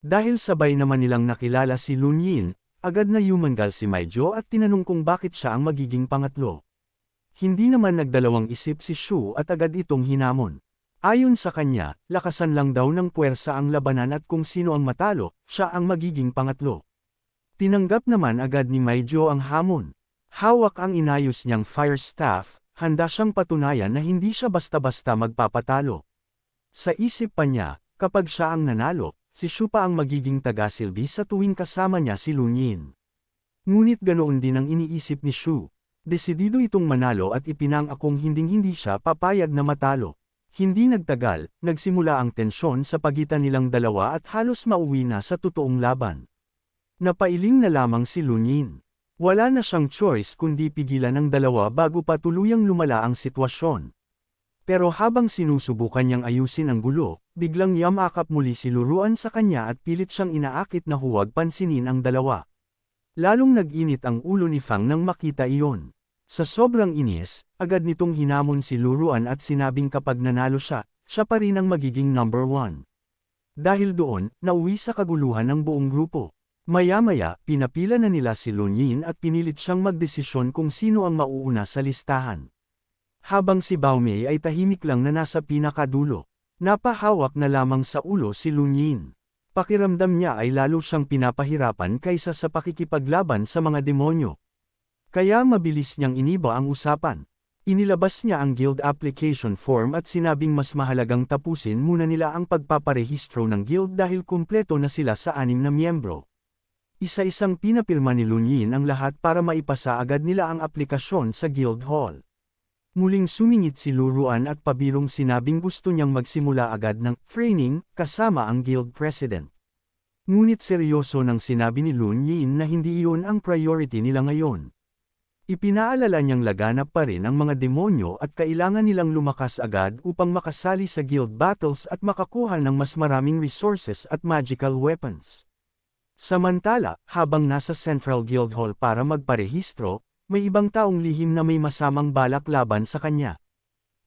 Dahil sabay naman nilang nakilala si Lunyin, agad na yumangal si Maijo at tinanong kung bakit siya ang magiging pangatlo. Hindi naman nagdalawang isip si Shu at agad itong hinamon. Ayon sa kanya, lakasan lang daw ng puwersa ang labanan at kung sino ang matalo, siya ang magiging pangatlo. Tinanggap naman agad ni Maijo ang hamon. Hawak ang inayos niyang fire staff, handa siyang patunayan na hindi siya basta-basta magpapatalo. Sa isip pa niya, kapag siya ang nanalo, si Shu pa ang magiging tagasilbi sa tuwing kasama niya si Lunyin. Ngunit ganoon din ang iniisip ni Shu. Desidido itong manalo at ipinangakong hinding-hindi siya papayag na matalo. Hindi nagtagal, nagsimula ang tensyon sa pagitan nilang dalawa at halos mauwi na sa totoong laban. Napailing na lamang si Lunyin. Wala na siyang choice kundi pigilan ng dalawa bago pa tuluyang lumala ang sitwasyon. Pero habang sinusubukan niyang ayusin ang gulo, biglang yamakap muli si Luruan sa kanya at pilit siyang inaakit na huwag pansinin ang dalawa. Lalong nag-init ang ulo ni Fang nang makita iyon. Sa sobrang inis, agad nitong hinamon si Luruan at sinabing kapag nanalo siya, siya pa rin ang magiging number 1. Dahil doon, nauwi sa kaguluhan ng buong grupo. Maya-maya, pinapila na nila si Lunyin at pinilit siyang magdesisyon kung sino ang mauuna sa listahan. Habang si Baomei ay tahimik lang na nasa pinakadulo. Napahawak na lamang sa ulo si Lunyin. Pakiramdam niya ay lalo siyang pinapahirapan kaysa sa pakikipaglaban sa mga demonyo. Kaya mabilis niyang iniba ang usapan. Inilabas niya ang guild application form at sinabing mas mahalagang tapusin muna nila ang pagpaparehistro ng guild dahil kumpleto na sila sa 6 na miyembro. Isa-isang pinapirma ni Lunyin ang lahat para maipasa agad nila ang aplikasyon sa guild hall. Muling sumingit si Luruan at pabirong sinabing gusto niyang magsimula agad ng training kasama ang guild president. Ngunit seryoso nang sinabi ni Lunyin na hindi iyon ang priority nila ngayon. Ipinaalala niyang laganap pa rin ang mga demonyo at kailangan nilang lumakas agad upang makasali sa guild battles at makakuha ng mas maraming resources at magical weapons. Samantala, habang nasa Central Guild Hall para magparehistro, may ibang taong lihim na may masamang balak laban sa kanya.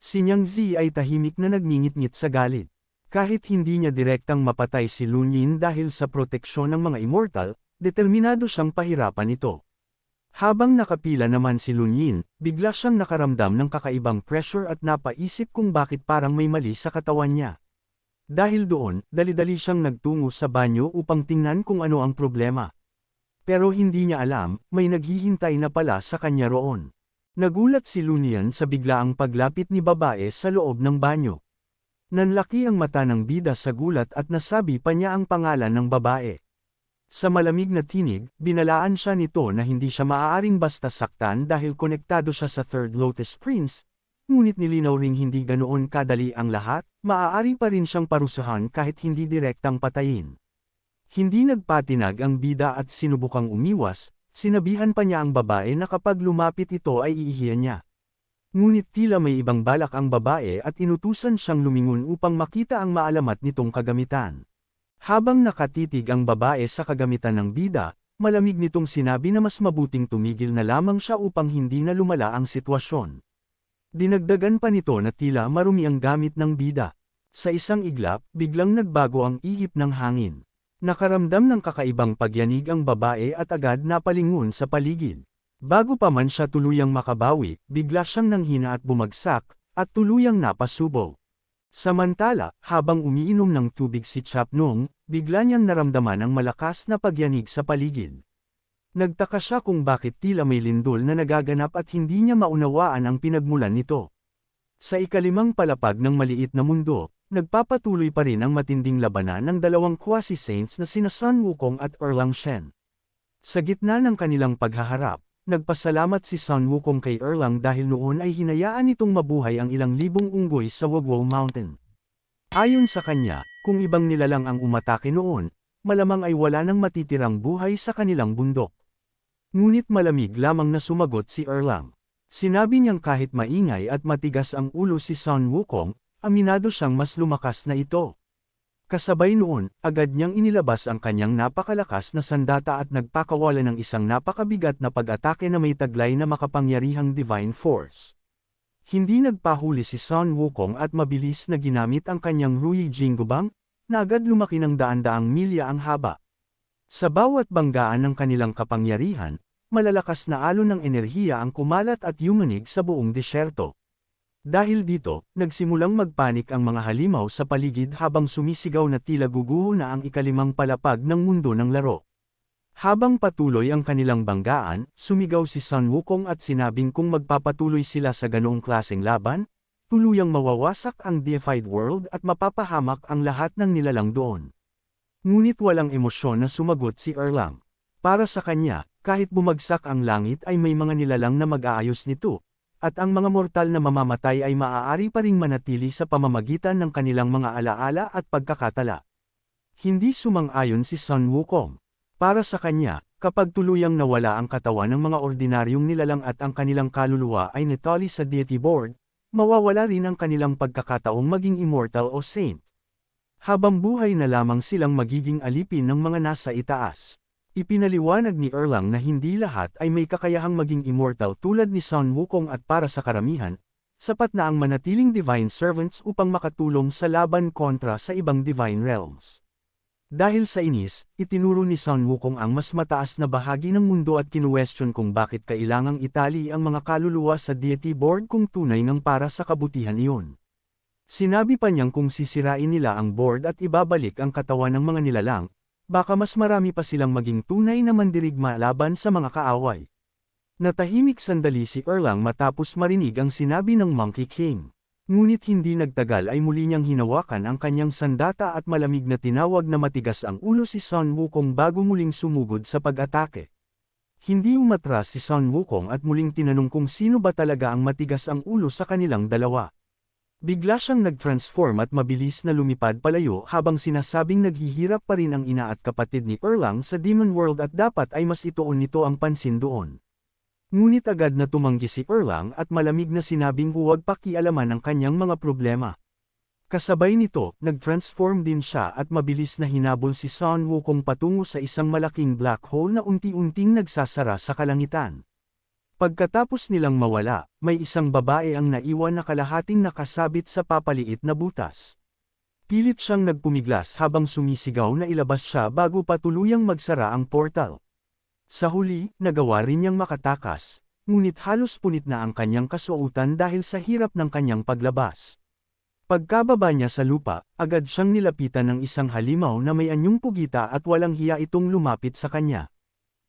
Si Nyang Zi ay tahimik na nagngingit-ngit sa galit. Kahit hindi niya direktang mapatay si Lunyin dahil sa proteksyon ng mga immortal, determinado siyang pahirapan ito. Habang nakapila naman si Lunyin, bigla siyang nakaramdam ng kakaibang pressure at napaisip kung bakit parang may mali sa katawan niya. Dahil doon, dali-dali siyang nagtungo sa banyo upang tingnan kung ano ang problema. Pero hindi niya alam, may naghihintay na pala sa kanya roon. Nagulat si Lunyin sa biglaang paglapit ni babae sa loob ng banyo. Nanlaki ang mata ng bida sa gulat at nasabi pa niya ang pangalan ng babae. Sa malamig na tinig, binalaan siya nito na hindi siya maaaring basta saktan dahil konektado siya sa Third Lotus Prince. Ngunit nilinaw ring hindi ganoon kadali ang lahat, maaari pa rin siyang parusahan kahit hindi direktang patayin. Hindi nagpatinag ang bida at sinubukang umiwas, sinabihan pa niya ang babae na kapag lumapit ito ay iihiyan niya. Ngunit tila may ibang balak ang babae at inutusan siyang lumingon upang makita ang maalamat nitong kagamitan. Habang nakatitig ang babae sa kagamitan ng bida, malamig nitong sinabi na mas mabuting tumigil na lamang siya upang hindi na lumala ang sitwasyon. Dinagdagan pa nito na tila marumi ang gamit ng bida. Sa isang iglap, biglang nagbago ang ihip ng hangin. Nakaramdam ng kakaibang pagyanig ang babae at agad napalingon sa paligid. Bago pa man siya tuluyang makabawi, bigla siyang nanghina at bumagsak, at tuluyang napasubo. Samantala, habang umiinom ng tubig si Chapnong, bigla niyang naramdaman ang malakas na pagyanig sa paligid. Nagtaka siya kung bakit tila may lindol na nagaganap at hindi niya maunawaan ang pinagmulan nito. Sa ikalimang palapag ng maliit na mundo, nagpapatuloy pa rin ang matinding labanan ng dalawang quasi-saints na sina Sun Wukong at Erlang Shen. Sa gitna ng kanilang paghaharap, nagpasalamat si Sun Wukong kay Erlang dahil noon ay hinayaan nitong mabuhay ang ilang libong unggoy sa Wugwo Mountain. Ayon sa kanya, kung ibang nilalang ang umatake noon, malamang ay wala nang matitirang buhay sa kanilang bundok. Ngunit malamig lamang na sumagot si Erlang. Sinabi niyang kahit maingay at matigas ang ulo si Sun Wukong, aminado siyang mas lumakas na ito. Kasabay noon, agad niyang inilabas ang kanyang napakalakas na sandata at nagpakawala ng isang napakabigat na pag-atake na may taglay na makapangyarihang divine force. Hindi nagpahuli si Sun Wukong at mabilis na ginamit ang kanyang Ruyi Jinggubang, na agad lumaki ng daan-daang milya ang haba. Sa bawat banggaan ng kanilang kapangyarihan, malalakas na alon ng enerhiya ang kumalat at yumanig sa buong disyerto. Dahil dito, nagsimulang magpanik ang mga halimaw sa paligid habang sumisigaw na tila guguho na ang ikalimang palapag ng mundo ng laro. Habang patuloy ang kanilang banggaan, sumigaw si Sun Wukong at sinabing kung magpapatuloy sila sa ganoong klaseng laban, tuluyang mawawasak ang deified world at mapapahamak ang lahat ng nilalang doon. Ngunit walang emosyon na sumagot si Erlang. Para sa kanya, kahit bumagsak ang langit ay may mga nilalang na mag-aayos nito, at ang mga mortal na mamamatay ay maaari pa ring manatili sa pamamagitan ng kanilang mga alaala at pagkakatala. Hindi sumang-ayon si Sun Wukong. Para sa kanya, kapag tuluyang nawala ang katawan ng mga ordinaryong nilalang at ang kanilang kaluluwa ay natali sa deity board, mawawala rin ang kanilang pagkakataong maging immortal o saint. Habang buhay na lamang silang magiging alipin ng mga nasa itaas. Ipinaliwanag ni Erlang na hindi lahat ay may kakayahang maging immortal tulad ni Sun Wukong at para sa karamihan, sapat na ang manatiling divine servants upang makatulong sa laban kontra sa ibang divine realms. Dahil sa inis, itinuro ni Sun Wukong ang mas mataas na bahagi ng mundo at kinuwestiyon kung bakit kailangang itali ang mga kaluluwa sa deity board kung tunay ngang para sa kabutihan iyon. Sinabi pa niyang kung sisirain nila ang board at ibabalik ang katawan ng mga nilalang, baka mas marami pa silang maging tunay na mandirigma laban sa mga kaaway. Natahimik sandali si Erlang matapos marinig ang sinabi ng Monkey King. Ngunit hindi nagtagal ay muli niyang hinawakan ang kanyang sandata at malamig na tinawag na matigas ang ulo si Sun Wukong bago muling sumugod sa pag-atake. Hindi umatras si Sun Wukong at muling tinanong kung sino ba talaga ang matigas ang ulo sa kanilang dalawa. Bigla siyang nag-transform at mabilis na lumipad palayo habang sinasabing naghihirap pa rin ang ina at kapatid ni Erlang sa Demon World at dapat ay mas ituon nito ang pansin doon. Ngunit agad na tumanggi si Erlang at malamig na sinabing huwag pakialaman ang kanyang mga problema. Kasabay nito, nag-transform din siya at mabilis na hinabol si Sun Wukong patungo sa isang malaking black hole na unti-unting nagsasara sa kalangitan. Pagkatapos nilang mawala, may isang babae ang naiwan na kalahating nakasabit sa papaliit na butas. Pilit siyang nagpumiglas habang sumisigaw na ilabas siya bago pa tuluyang magsara ang portal. Sa huli, nagawa rin niyang makatakas, ngunit halos punit na ang kanyang kasuotan dahil sa hirap ng kanyang paglabas. Pagkababa niya sa lupa, agad siyang nilapitan ng isang halimaw na may anyong pugita at walang hiya itong lumapit sa kanya.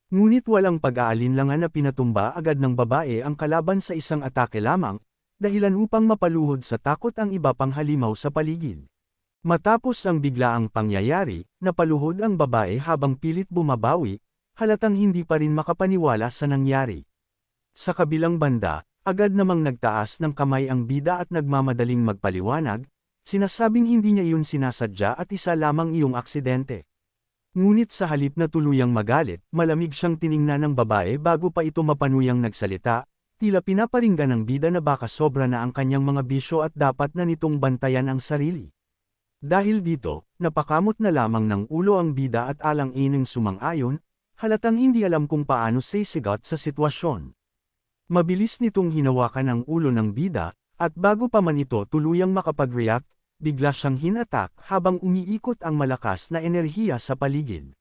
Ngunit walang pag-aalinlangan na pinatumba agad ng babae ang kalaban sa isang atake lamang, dahilan upang mapaluhod sa takot ang iba pang halimaw sa paligid. Matapos ang biglaang pangyayari, napaluhod ang babae habang pilit bumabawi, halatang hindi pa rin makapaniwala sa nangyari. Sa kabilang banda, agad namang nagtaas ng kamay ang bida at nagmamadaling magpaliwanag, sinasabing hindi niya iyon sinasadya at isa lamang iyong aksidente. Ngunit sa halip na tuluyang magalit, malamig siyang tiningnan ng babae bago pa ito mapanuyang nagsalita, tila pinaparinggan ng bida na baka sobra na ang kanyang mga bisyo at dapat na nitong bantayan ang sarili. Dahil dito, napakamot na lamang ng ulo ang bida at alang-ineng sumang-ayon, halatang hindi alam kung paano sisigat sa sitwasyon. Mabilis nitong hinawakan ang ulo ng bida, at bago pa man ito tuluyang makapag-react, bigla siyang hinatak habang umiikot ang malakas na enerhiya sa paligid.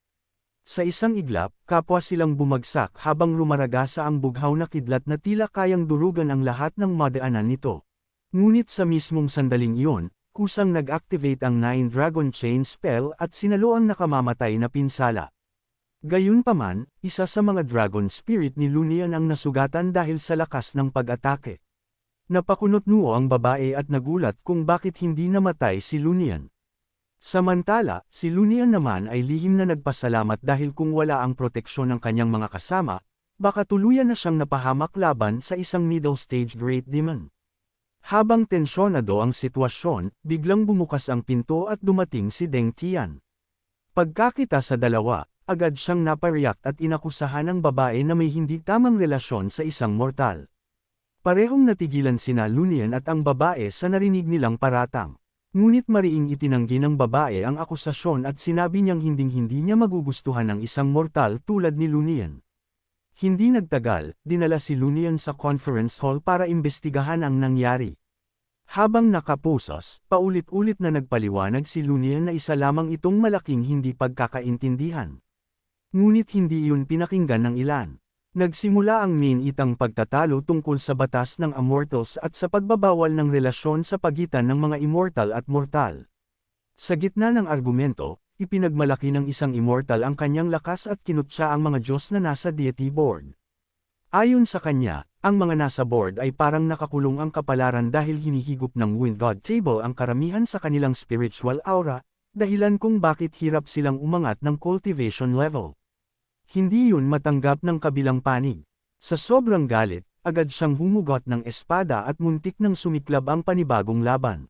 Sa isang iglap, kapwa silang bumagsak habang rumaragasa ang bughaw na kidlat na tila kayang durugan ang lahat ng madaanan nito. Ngunit sa mismong sandaling iyon, kusang nag-activate ang 9 Dragon Chain spell at sinalo ang nakamamatay na pinsala. Gayunpaman, isa sa mga dragon spirit ni Lunian ang nasugatan dahil sa lakas ng pag-atake. Napakunot-nuo ang babae at nagulat kung bakit hindi namatay si Lunian. Samantala, si Lunian naman ay lihim na nagpasalamat dahil kung wala ang proteksyon ng kanyang mga kasama, baka tuluyan na siyang napahamak laban sa isang middle stage Great Demon. Habang tensyonado ang sitwasyon, biglang bumukas ang pinto at dumating si Deng Tian. Pagkakita sa dalawa, agad siyang napareact at inakusahan ng babae na may hindi tamang relasyon sa isang mortal. Parehong natigilan sina Lunian at ang babae sa narinig nilang paratang. Ngunit mariing itinanggi ng babae ang akusasyon at sinabi niyang hinding-hindi niya magugustuhan ng isang mortal tulad ni Lunian. Hindi nagtagal, dinala si Lunian sa conference hall para imbestigahan ang nangyari. Habang nakapusos, paulit-ulit na nagpaliwanag si Lunian na isa lamang itong malaking hindi pagkakaintindihan. Ngunit hindi iyon pinakinggan ng ilan. Nagsimula ang main-itang pagtatalo tungkol sa batas ng Immortals at sa pagbabawal ng relasyon sa pagitan ng mga immortal at mortal. Sa gitna ng argumento, ipinagmalaki ng isang immortal ang kanyang lakas at kinutya ang mga Diyos na nasa deity board. Ayon sa kanya, ang mga nasa board ay parang nakakulong ang kapalaran dahil hinihigop ng Wind God Table ang karamihan sa kanilang spiritual aura, dahilan kung bakit hirap silang umangat ng cultivation level. Hindi yun matanggap ng kabilang panig. Sa sobrang galit, agad siyang humugot ng espada at muntik nang sumiklab ang panibagong laban.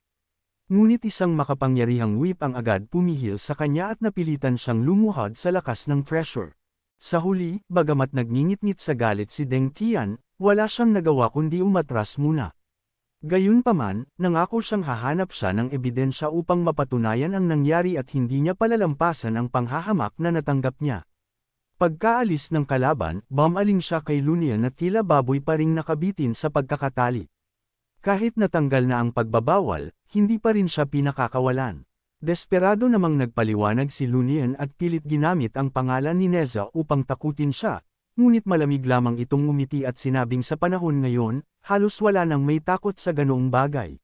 Ngunit isang makapangyarihang whip ang agad pumihil sa kanya at napilitan siyang lumuhod sa lakas ng pressure. Sa huli, bagamat nagngingit-ngit sa galit si Deng Tian, wala siyang nagawa kundi umatras muna. Gayunpaman, nangako siyang hahanap siya ng ebidensya upang mapatunayan ang nangyari at hindi niya palalampasan ang panghahamak na natanggap niya. Pagkaalis ng kalaban, bumaling siya kay Lunian na tila baboy pa ring nakabitin sa pagkakatali. Kahit natanggal na ang pagbabawal, hindi pa rin siya pinakakawalan. Desperado namang nagpaliwanag si Lunian at pilit ginamit ang pangalan ni Neza upang takutin siya, ngunit malamig lamang itong ngumiti at sinabing sa panahon ngayon, halos wala nang may takot sa ganoong bagay.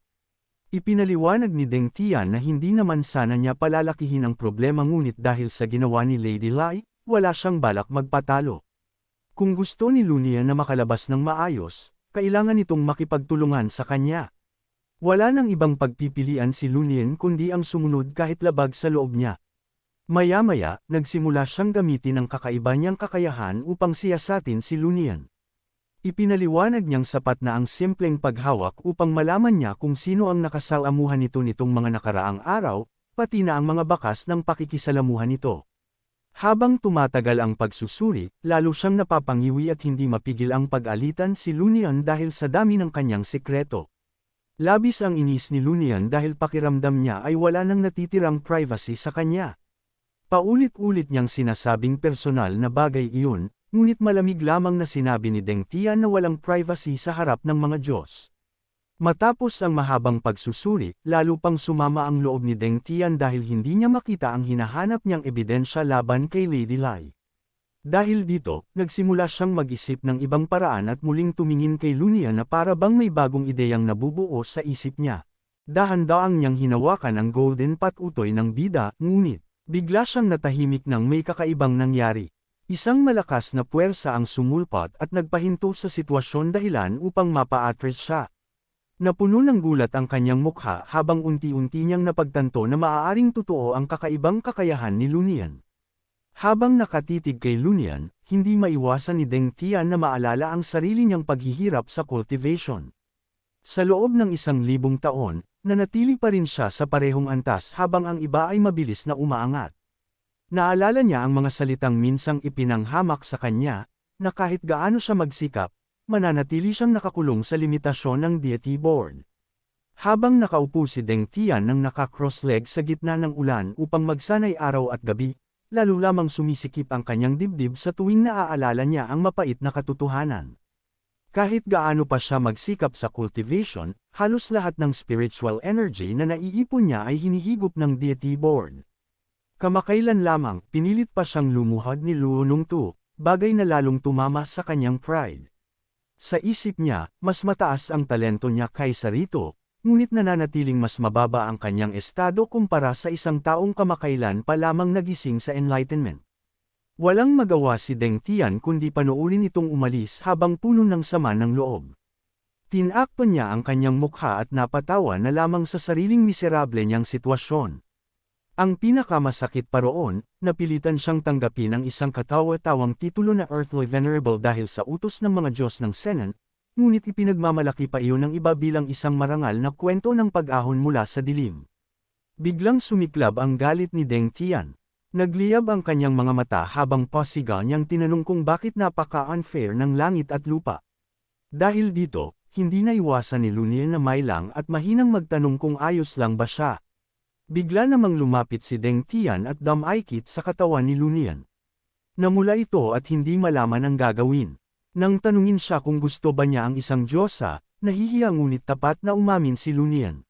Ipinaliwanag ni Deng Tian na hindi naman sana niya palalakihin ang problema ngunit dahil sa ginawa ni Lady Lai, wala siyang balak magpatalo. Kung gusto ni Lunian na makalabas ng maayos, kailangan itong makipagtulungan sa kanya. Wala nang ibang pagpipilian si Lunian kundi ang sumunod kahit labag sa loob niya. Maya-maya, nagsimula siyang gamitin ang kakaiba niyang kakayahan upang siyasatin si Lunian. Ipinaliwanag niyang sapat na ang simpleng paghawak upang malaman niya kung sino ang nakasalamuhan nito nitong mga nakaraang araw, pati na ang mga bakas ng pakikisalamuhan nito. Habang tumatagal ang pagsusuri, lalo siyang napapangiwi at hindi mapigil ang pag-alitan si Lunian dahil sa dami ng kanyang sekreto. Labis ang inis ni Lunian dahil pakiramdam niya ay wala nang natitirang privacy sa kanya. Paulit-ulit niyang sinasabing personal na bagay iyon, ngunit malamig lamang na sinabi ni Deng Tian na walang privacy sa harap ng mga Diyos. Matapos ang mahabang pagsusuri, lalo pang sumama ang loob ni Deng Tian dahil hindi niya makita ang hinahanap niyang ebidensya laban kay Lady Lai. Dahil dito, nagsimula siyang mag-isip ng ibang paraan at muling tumingin kay Lunian na para bang may bagong ideyang nabubuo sa isip niya. Dahan-daang niyang hinawakan ang golden patutoy ng bida, ngunit, bigla siyang natahimik nang may kakaibang nangyari. Isang malakas na puwersa ang sumulpot at nagpahinto sa sitwasyon dahilan upang mapa-atras siya. Napuno ng gulat ang kanyang mukha habang unti-unti niyang napagtanto na maaaring totoo ang kakaibang kakayahan ni Lunian. Habang nakatitig kay Lunian, hindi maiwasan ni Deng Tian na maalala ang sarili niyang paghihirap sa cultivation. Sa loob ng 1,000 taon, nanatili pa rin siya sa parehong antas habang ang iba ay mabilis na umaangat. Naalala niya ang mga salitang minsang ipinanghamak sa kanya, na kahit gaano siya magsikap, mananatili siyang nakakulong sa limitasyon ng deity board. Habang nakaupo si Deng Tian nang naka-cross-leg sa gitna ng ulan upang magsanay araw at gabi, lalo lamang sumisikip ang kanyang dibdib sa tuwing naaalala niya ang mapait na katotohanan. Kahit gaano pa siya magsikap sa cultivation, halos lahat ng spiritual energy na naiipon niya ay hinihigop ng deity board. Kamakailan lamang, pinilit pa siyang lumuhod ni Luo Nungtu, bagay na lalong tumama sa kanyang pride. Sa isip niya, mas mataas ang talento niya kaysa rito, ngunit nananatiling mas mababa ang kanyang estado kumpara sa isang taong kamakailan pa lamang nagising sa enlightenment. Walang magawa si Deng Tian kundi panoorin itong umalis habang puno ng sama ng loob. Tinakpan niya ang kanyang mukha at napatawa na lamang sa sariling miserable niyang sitwasyon. Ang pinakamasakit pa roon, napilitan siyang tanggapin ang isang katawa-tawang titulo na Earthly Venerable dahil sa utos ng mga Diyos ng Senan, ngunit ipinagmamalaki pa iyon ng iba bilang isang marangal na kwento ng pag-ahon mula sa dilim. Biglang sumiklab ang galit ni Deng Tian. Nagliyab ang kanyang mga mata habang pasigaw niyang tinanong kung bakit napaka-unfair ng langit at lupa. Dahil dito, hindi naiwasan ni Lunian na mailang at mahinang magtanong kung ayos lang ba siya. Bigla namang lumapit si Deng Tian at dumaikit sa katawan ni Lunian. Namula ito at hindi malaman ang gagawin. Nang tanungin siya kung gusto ba niya ang isang diyosa, nahihiya ngunit tapat na umamin si Lunian.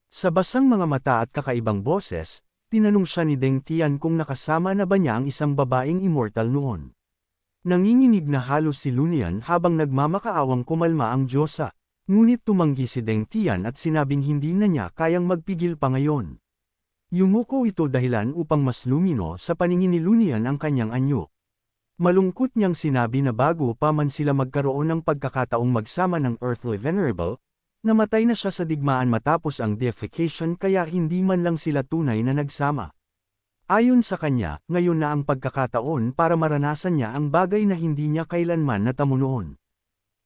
Sa basang mga mata at kakaibang boses, tinanong siya ni Deng Tian kung nakasama na ba niya ang isang babaeng immortal noon. Nanginginig na halos si Lunian habang nagmamakaawang kumalma ang Diyosa, ngunit tumanggi si Deng Tian at sinabing hindi na niya kayang magpigil pa ngayon. Yumuko ito dahilan upang mas lumino sa paningin ni Lunian ang kanyang anyo. Malungkot niyang sinabi na bago pa man sila magkaroon ng pagkakataong magsama ng Earthly Venerable, namatay na siya sa digmaan matapos ang deification kaya hindi man lang sila tunay na nagsama. Ayon sa kanya, ngayon na ang pagkakataon para maranasan niya ang bagay na hindi niya kailanman natamo noon.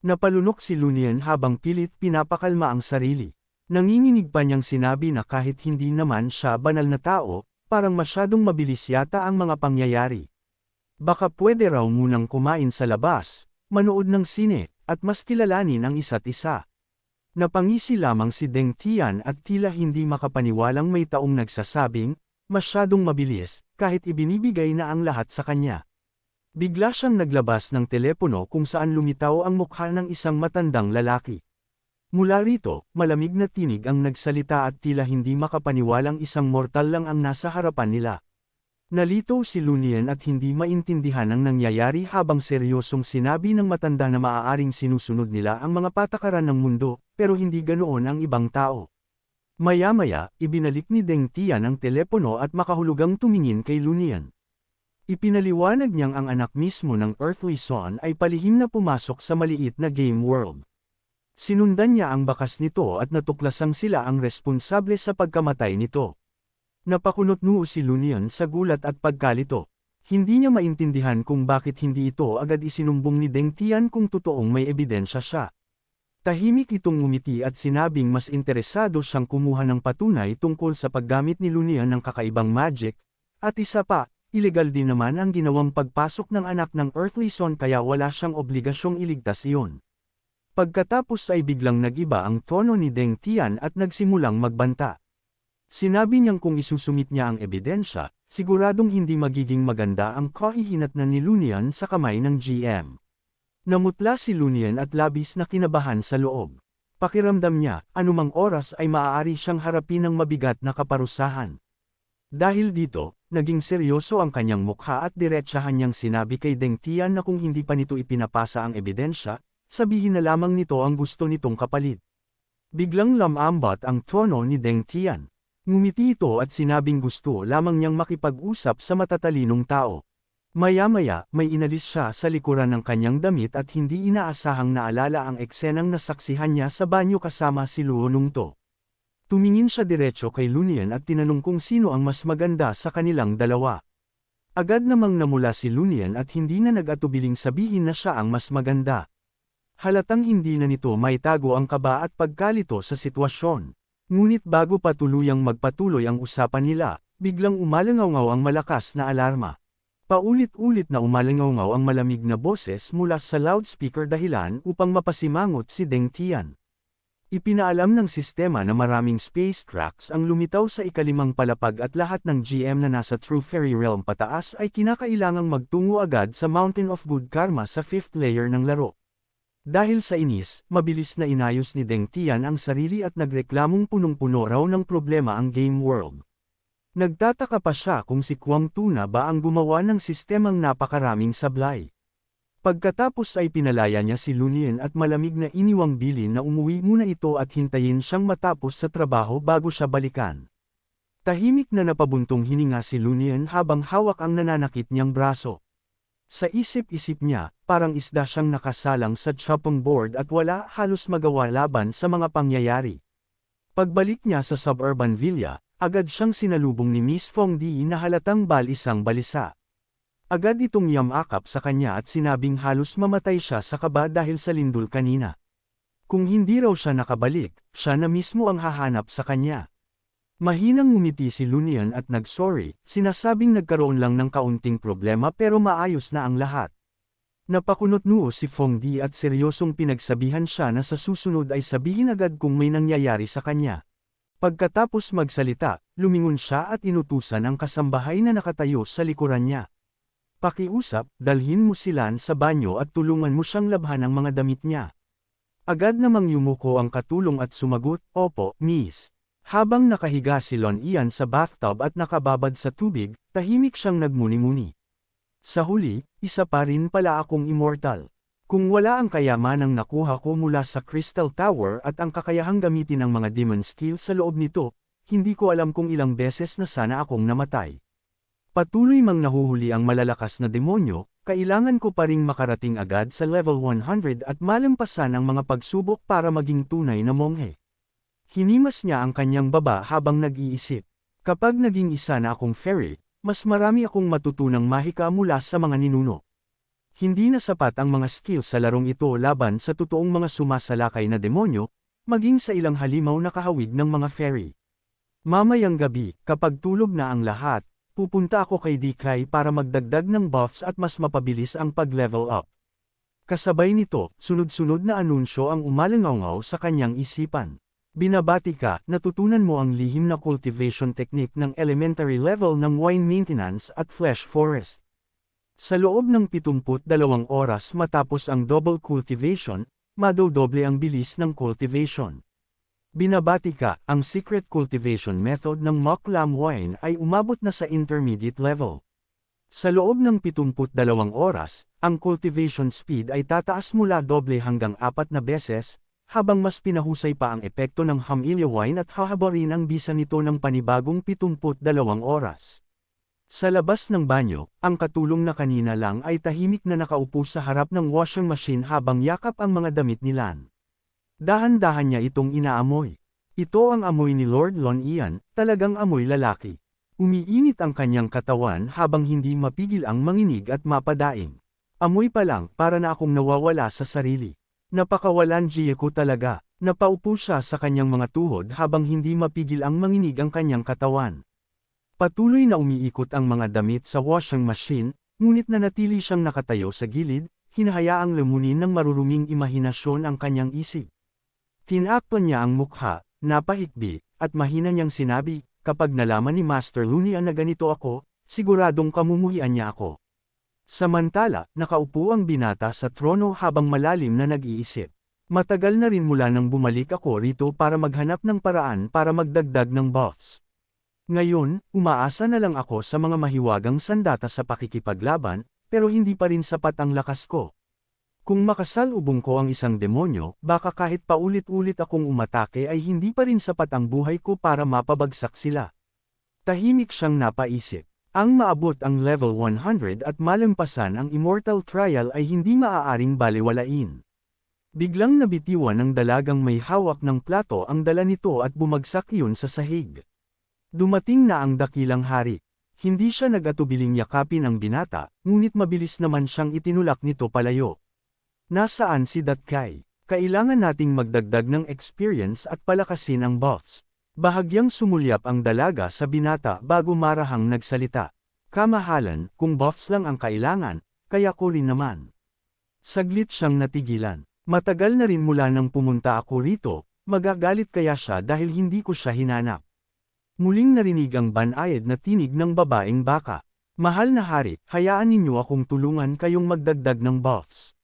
Napalunok si Lunian habang pilit pinapakalma ang sarili. Nanginginig pa niyang sinabi na kahit hindi naman siya banal na tao, parang masyadong mabilis yata ang mga pangyayari. Baka pwede raw munang kumain sa labas, manood ng sine, at mas kilalanin ang isa't isa. Napangisi lamang si Deng Tian at tila hindi makapaniwalang may taong nagsasabing, masyadong mabilis, kahit ibinibigay na ang lahat sa kanya. Bigla siyang naglabas ng telepono kung saan lumitaw ang mukha ng isang matandang lalaki. Mula rito, malamig na tinig ang nagsalita at tila hindi makapaniwalang isang mortal lang ang nasa harapan nila. Nalito si Lunian at hindi maintindihan ang nangyayari habang seryosong sinabi ng matanda na maaaring sinusunod nila ang mga patakaran ng mundo, pero hindi ganoon ang ibang tao. Maya-maya, ibinalik ni Deng Tian ang telepono at makahulugang tumingin kay Lunian. Ipinaliwanag niyang ang anak mismo ng Earthly Son ay palihim na pumasok sa maliit na game world. Sinundan niya ang bakas nito at natuklasang sila ang responsable sa pagkamatay nito. Napakunot-noo si Lunian sa gulat at pagkalito. Hindi niya maintindihan kung bakit hindi ito agad isinumbong ni Deng Tian kung totoong may ebidensya siya. Tahimik itong ngumiti at sinabing mas interesado siyang kumuha ng patunay tungkol sa paggamit ni Lunian ng kakaibang magic, at isa pa, ilegal din naman ang ginawang pagpasok ng anak ng Earthly Son kaya wala siyang obligasyong iligtas iyon. Pagkatapos ay biglang nagiba ang tono ni Deng Tian at nagsimulang magbanta. Sinabi niyang kung isusumit niya ang ebidensya, siguradong hindi magiging maganda ang kahihinatnan ni Lunian sa kamay ng GM. Namutla si Lunian at labis na kinabahan sa loob. Pakiramdam niya, anumang oras ay maaari siyang harapin ng mabigat na kaparusahan. Dahil dito, naging seryoso ang kanyang mukha at diretsahan niyang sinabi kay Deng Tian na kung hindi pa nito ipinapasa ang ebidensya, sabihin na lamang nito ang gusto nitong kapalit. Biglang lamambat ang tono ni Deng Tian. Ngumiti ito at sinabing gusto lamang niyang makipag-usap sa matatalinong tao. Maya-maya, may inalis siya sa likuran ng kanyang damit at hindi inaasahang naalala ang eksenang nasaksihan niya sa banyo kasama si Luo Nungto. Tumingin siya diretso kay Lunian at tinanong kung sino ang mas maganda sa kanilang dalawa. Agad namang namula si Lunian at hindi na nag-atubiling sabihin na siya ang mas maganda. Halatang hindi na nito maitago ang kaba at pagkalito sa sitwasyon. Ngunit bago pa tuluyang magpatuloy ang usapan nila, biglang umalangaw ang malakas na alarma. Paulit-ulit na umalangaw ang malamig na boses mula sa loudspeaker dahilan upang mapasimangot si Deng Tian. Ipinaalam ng sistema na maraming space tracks ang lumitaw sa ikalimang palapag at lahat ng GM na nasa True Fairy Realm pataas ay kinakailangang magtungo agad sa Mountain of Good Karma sa 5th layer ng laro. Dahil sa inis, mabilis na inayos ni Deng Tian ang sarili at nagreklamong punong-puno raw ng problema ang game world. Nagtataka pa siya kung si Kwang Tuna ba ang gumawa ng sistemang napakaraming sablay. Pagkatapos ay pinalaya niya si Lunian at malamig na iniwang bilin na umuwi muna ito at hintayin siyang matapos sa trabaho bago siya balikan. Tahimik na napabuntong hininga si Lunian habang hawak ang nananakit niyang braso. Sa isip-isip niya, parang isda siyang nakasalang sa chopping board at wala halos magawa laban sa mga pangyayari. Pagbalik niya sa suburban villa, agad siyang sinalubong ni Miss Fong Di na halatang balisang balisa. Agad itong yamakap sa kanya at sinabing halos mamatay siya sa kaba dahil sa lindol kanina. Kung hindi raw siya nakabalik, siya na mismo ang hahanap sa kanya. Mahinang ngumiti si Lunian at nag-sorry, sinasabing nagkaroon lang ng kaunting problema pero maayos na ang lahat. Napakunot-noo si Fong Di at seryosong pinagsabihan siya na sa susunod ay sabihin agad kung may nangyayari sa kanya. Pagkatapos magsalita, lumingon siya at inutusan ang kasambahay na nakatayo sa likuran niya. Pakiusap, dalhin mo silan sa banyo at tulungan mo siyang labhan ang mga damit niya. Agad namang yumuko ang katulong at sumagot, "Opo, miss." Habang nakahiga si Lon Ian sa bathtub at nakababad sa tubig, tahimik siyang nagmuni-muni. Sa huli, isa pa rin pala akong immortal. Kung wala ang kayamanang nakuha ko mula sa Crystal Tower at ang kakayahang gamitin ang mga demon skill sa loob nito, hindi ko alam kung ilang beses na sana akong namatay. Patuloy mang nahuhuli ang malalakas na demonyo, kailangan ko pa ring makarating agad sa level 100 at malampasan ang mga pagsubok para maging tunay na monghe. Hinimas niya ang kanyang baba habang nag-iisip. Kapag naging isa na akong fairy, mas marami akong matutunang mahika mula sa mga ninuno. Hindi na sapat ang mga skill sa larong ito laban sa totoong mga sumasalakay na demonyo, maging sa ilang halimaw na kahawig ng mga fairy. Mamayang gabi, kapag tulog na ang lahat, pupunta ako kay Dikay para magdagdag ng buffs at mas mapabilis ang pag-level up. Kasabay nito, sunod-sunod na anunsyo ang umalangaw sa kanyang isipan. Binabati ka, natutunan mo ang lihim na cultivation technique ng elementary level ng wine maintenance at flesh forest. Sa loob ng 72 oras matapos ang double cultivation, madodoble ang bilis ng cultivation. Binabati ka, ang secret cultivation method ng mock lamb wine ay umabot na sa intermediate level. Sa loob ng 72 oras, ang cultivation speed ay tataas mula doble hanggang 4 na beses, habang mas pinahusay pa ang epekto ng Hamilya wine at hahabarin ang bisa nito ng panibagong 72 oras. Sa labas ng banyo, ang katulong na kanina lang ay tahimik na nakaupo sa harap ng washing machine habang yakap ang mga damit ni Lan. Dahan-dahan niya itong inaamoy. Ito ang amoy ni Lord Lon Ian, talagang amoy lalaki. Umiinit ang kanyang katawan habang hindi mapigil ang manginig at mapadaing. Amoy pa lang, para na akong nawawala sa sarili. Napakawalan ko talaga. Napaupo siya sa kanyang mga tuhod habang hindi mapigil ang manginig ang kanyang katawan. Patuloy na umiikot ang mga damit sa washing machine, ngunit nanatili siyang nakatayo sa gilid, hinahayaang lamunin ng maruruming imahinasyon ang kanyang isip. Tinakpan niya ang mukha, napahikbi, at mahina niyang sinabi, "Kapag nalaman ni Master Lunia na ganito ako, siguradong kamumuhian niya ako." Samantala, nakaupo ang binata sa trono habang malalim na nag-iisip. Matagal na rin mula nang bumalik ako rito para maghanap ng paraan para magdagdag ng buffs. Ngayon, umaasa na lang ako sa mga mahiwagang sandata sa pakikipaglaban, pero hindi pa rin sapat ang lakas ko. Kung makasalubong ko ang isang demonyo, baka kahit paulit-ulit akong umatake ay hindi pa rin sapat ang buhay ko para mapabagsak sila. Tahimik siyang napaisip. Ang maabot ang level 100 at malampasan ang immortal trial ay hindi maaaring balewalain. Biglang nabitiwan ng dalagang may hawak ng plato ang dala nito at bumagsak iyon sa sahig. Dumating na ang dakilang hari. Hindi siya nag-atubiling yakapin ang binata, ngunit mabilis naman siyang itinulak nito palayo. "Nasaan si Datkay? Kailangan nating magdagdag ng experience at palakasin ang buffs." Bahagyang sumulyap ang dalaga sa binata bago marahang nagsalita. "Kamahalan, kung buffs lang ang kailangan, kaya ko rin naman." Saglit siyang natigilan. Matagal na rin mula nang pumunta ako rito, magagalit kaya siya dahil hindi ko siya hinanap. Muling narinig ang banayad na tinig ng babaeng baka. "Mahal na hari, hayaan ninyo akong tulungan kayong magdagdag ng buffs."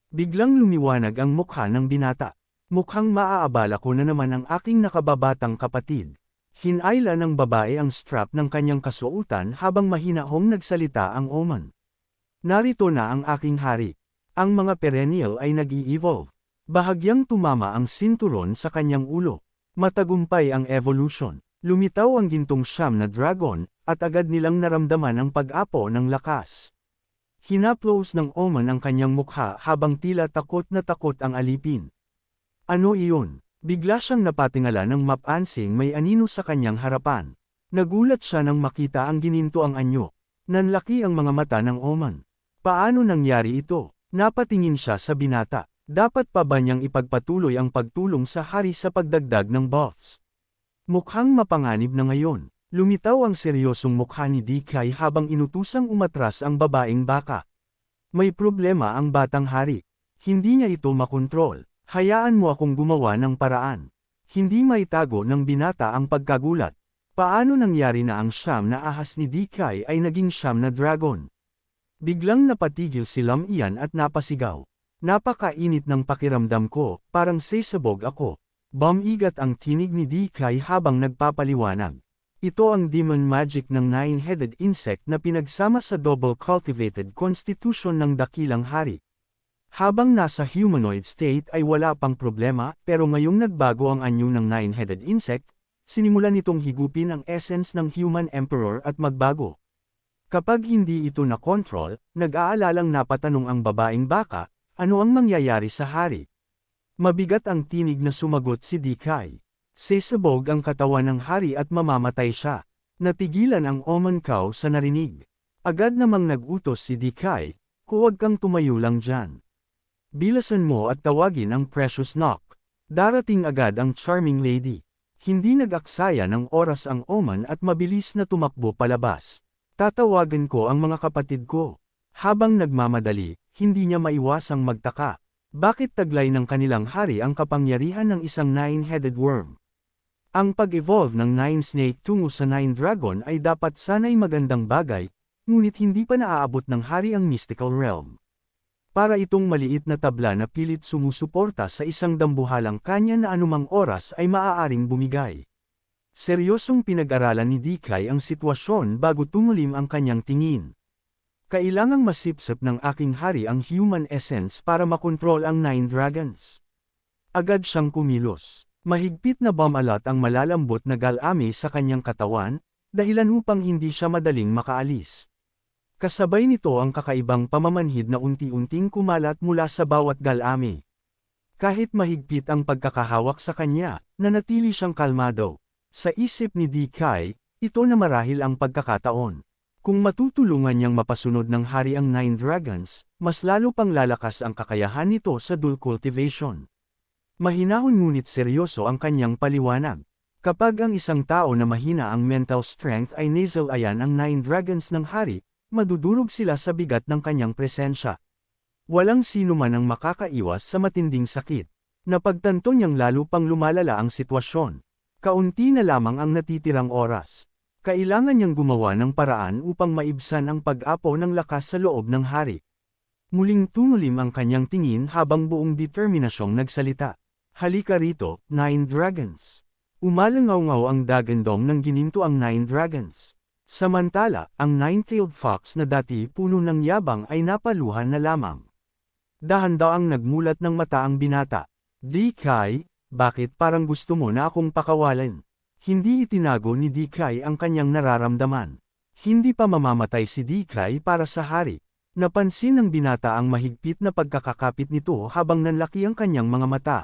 Biglang lumiwanag ang mukha ng binata. "Mukhang maaabala ko na naman ang aking nakababatang kapatid." Hinayla ng babae ang strap ng kanyang kasuotan habang mahinahong nagsalita ang oman. "Narito na ang aking hari." Ang mga perennial ay nag-i-evolve. Bahagyang tumama ang sinturon sa kanyang ulo. Matagumpay ang evolution. Lumitaw ang gintong siyam na dragon, at agad nilang naramdaman ang pag-apo ng lakas. Hinaplos ng oman ang kanyang mukha habang tila takot na takot ang alipin. "Ano iyon?" Bigla siyang napatingala ng mapansing may anino sa kanyang harapan. Nagulat siya nang makita ang gininto ang anyo. Nanlaki ang mga mata ng oman. Paano nangyari ito? Napatingin siya sa binata. Dapat pa ba niyang ipagpatuloy ang pagtulong sa hari sa pagdagdag ng buffs? Mukhang mapanganib na ngayon. Lumitaw ang seryosong mukha ni Dikay habang inutusang umatras ang babaeng baka. May problema ang batang hari. Hindi niya ito makontrol. Hayaan mo akong gumawa ng paraan. Hindi maitago ng binata ang pagkagulat. Paano nangyari na ang siyam na ahas ni Dikay ay naging siyam na dragon? Biglang napatigil si Lam Ian at napasigaw. Napakainit ng pakiramdam ko, parang sasabog ako. Bumigat ang tinig ni Dikay habang nagpapaliwanag. Ito ang demon magic ng nine-headed insect na pinagsama sa double cultivated constitution ng dakilang hari. Habang nasa humanoid state ay wala pang problema, pero ngayong nagbago ang anyo ng nine-headed insect, sinimulan nitong higupin ang essence ng human emperor at magbago. Kapag hindi ito na-control, nag-aalalang napatanong ang babaeng baka, ano ang mangyayari sa hari? Mabigat ang tinig na sumagot si Dikay. Sasabog ang katawan ng hari at mamamatay siya. Natigilan ang Oman Cow sa narinig. Agad namang nag-utos si Dikay, huwag kang tumayo lang dyan. Bilasan mo at tawagin ang Precious Knock. Darating agad ang charming lady. Hindi nag-aksaya ng oras ang Oman at mabilis na tumakbo palabas. Tatawagan ko ang mga kapatid ko. Habang nagmamadali, hindi niya maiwasang magtaka. Bakit taglay ng kanilang hari ang kapangyarihan ng isang nine-headed worm? Ang pag-evolve ng nine snake tungo sa nine dragon ay dapat sana'y magandang bagay, ngunit hindi pa naaabot ng hari ang mystical realm. Para itong maliit na tabla na pilit sumusuporta sa isang dambuhalang kanya na anumang oras ay maaaring bumigay. Seryosong pinag-aralan ni Dikay ang sitwasyon bago tumulim ang kanyang tingin. Kailangang masipsip ng aking hari ang human essence para makontrol ang nine dragons. Agad siyang kumilos. Mahigpit na bumalat ang malalambot na galami sa kanyang katawan, dahilan upang hindi siya madaling makaalis. Kasabay nito ang kakaibang pamamanhid na unti-unting kumalat mula sa bawat galami. Kahit mahigpit ang pagkakahawak sa kanya, nanatili siyang kalmado. Sa isip ni Dikay, ito na marahil ang pagkakataon. Kung matutulungan niyang mapasunod ng hari ang nine dragons, mas lalo pang lalakas ang kakayahan nito sa dual cultivation. Mahinahon ngunit seryoso ang kanyang paliwanag. Kapag ang isang tao na mahina ang mental strength ay nasalayan ang nine dragons ng hari, madudurog sila sa bigat ng kanyang presensya. Walang sino man ang makakaiwas sa matinding sakit. Napagtanto niyang lalo pang lumalala ang sitwasyon. Kaunti na lamang ang natitirang oras. Kailangan niyang gumawa ng paraan upang maibsan ang pag-apo ng lakas sa loob ng hari. Muling tumulim ang kanyang tingin habang buong determinasyong nagsalita. Halika rito, nine dragons. Umalangaw-ngaw ang dagandong nang gininto ang nine dragons. Samantala, ang nine-tailed fox na dati puno ng yabang ay napaluhan na lamang. Dahan-daang nagmulat ng mata ang binata. Dikay, bakit parang gusto mo na akong pakawalan? Hindi itinago ni Dikay ang kanyang nararamdaman. Hindi pa mamamatay si Dikay para sa hari. Napansin ng binata ang mahigpit na pagkakakapit nito habang nanlaki ang kanyang mga mata.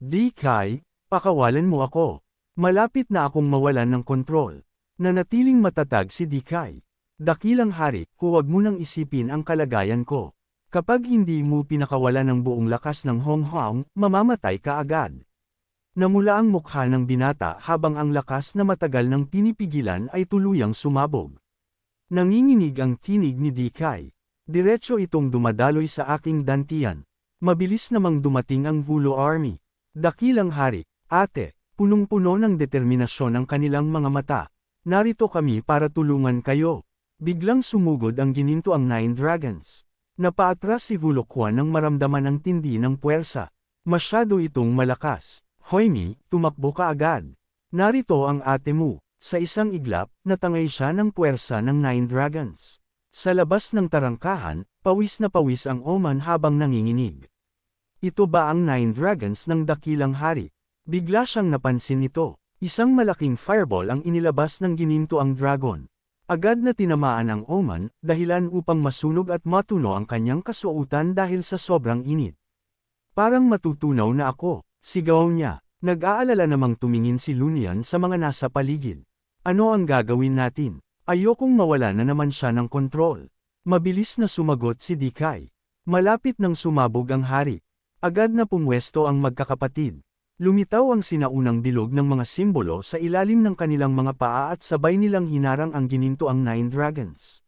Dikay, pakawalan mo ako. Malapit na akong mawalan ng kontrol. Nanatiling matatag si Dikay. Dakilang hari, huwag mo nang isipin ang kalagayan ko. Kapag hindi mo pinakawalan ng buong lakas ng Hong Hong, mamamatay ka agad. Namula ang mukha ng binata habang ang lakas na matagal nang pinipigilan ay tuluyang sumabog. Nanginginig ang tinig ni Dikay. Diretso itong dumadaloy sa aking dantian. Mabilis namang dumating ang Vulo Army. Dakilang hari, ate, punong-puno ng determinasyon ang kanilang mga mata. Narito kami para tulungan kayo. Biglang sumugod ang gininto ang nine dragons. Napaatras si Vulo Quan nang maramdaman ang tindi ng puwersa. Masyado itong malakas. Hoymi, tumakbo ka agad. Narito ang ate mo. Sa isang iglap, natangay siya ng puwersa ng nine dragons. Sa labas ng tarangkahan, pawis na pawis ang Oman habang nanginginig. Ito ba ang nine dragons ng dakilang hari? Bigla siyang napansin nito. Isang malaking fireball ang inilabas ng gininto ang dragon. Agad na tinamaan ang Oman, dahilan upang masunog at matuno ang kanyang kasuotan dahil sa sobrang init. Parang matutunaw na ako. Sigaw niya. Nag-aalala namang tumingin si Lunian sa mga nasa paligid. Ano ang gagawin natin? Ayokong mawala na naman siya ng kontrol. Mabilis na sumagot si Dikay. Malapit nang sumabog ang hari. Agad na pumwesto ang magkakapatid. Lumitaw ang sinaunang bilog ng mga simbolo sa ilalim ng kanilang mga paa at sabay nilang hinarang ang gininto ang nine dragons.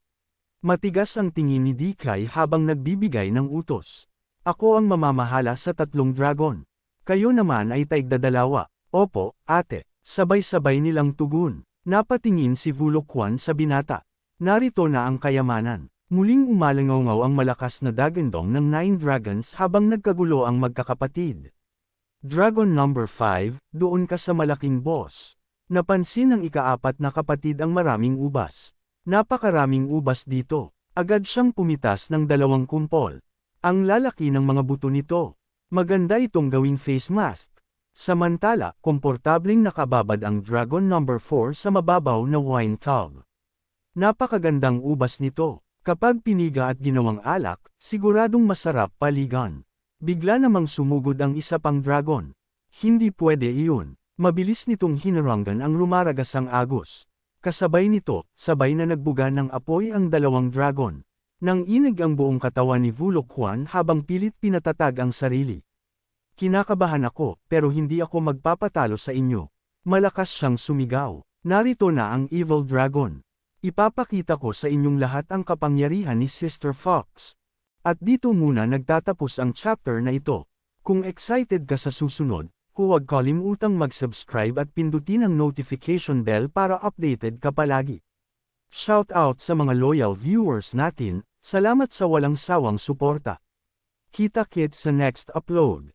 Matigas ang tingin ni Dikay habang nagbibigay ng utos. Ako ang mamamahala sa tatlong dragon. Kayo naman ay taigdadalawa. Opo, ate. Sabay-sabay nilang tugon. Napatingin si Vulo Quan sa binata. Narito na ang kayamanan. Muling umalangaw ang malakas na dagandong ng 9 dragons habang nagkagulo ang magkakapatid. Dragon number 5, doon ka sa malaking boss. Napansin ng ika-4 na kapatid ang maraming ubas. Napakaraming ubas dito. Agad siyang pumitas ng 2 kumpol. Ang lalaki ng mga buto nito. Maganda itong gawing face mask. Samantala, komportabling nakababad ang dragon number 4 sa mababaw na wine tub. Napakagandang ubas nito. Kapag piniga at ginawang alak, siguradong masarap paligan. Bigla namang sumugod ang isa pang dragon. Hindi pwede iyon. Mabilis nitong hinarangan ang rumaragasang agos. Kasabay nito, sabay na nagbuga ng apoy ang 2 dragon. Nang inig ang buong katawan ni Vulokwan habang pilit pinatatag ang sarili. Kinakabahan ako, pero hindi ako magpapatalo sa inyo. Malakas siyang sumigaw. Narito na ang Evil Dragon. Ipapakita ko sa inyong lahat ang kapangyarihan ni Sister Fox. At dito muna nagtatapos ang chapter na ito. Kung excited ka sa susunod, huwag kalimutang mag-subscribe at pindutin ang notification bell para updated ka palagi. Shout out sa mga loyal viewers natin, salamat sa walang sawang suporta. Kita-kits sa next upload.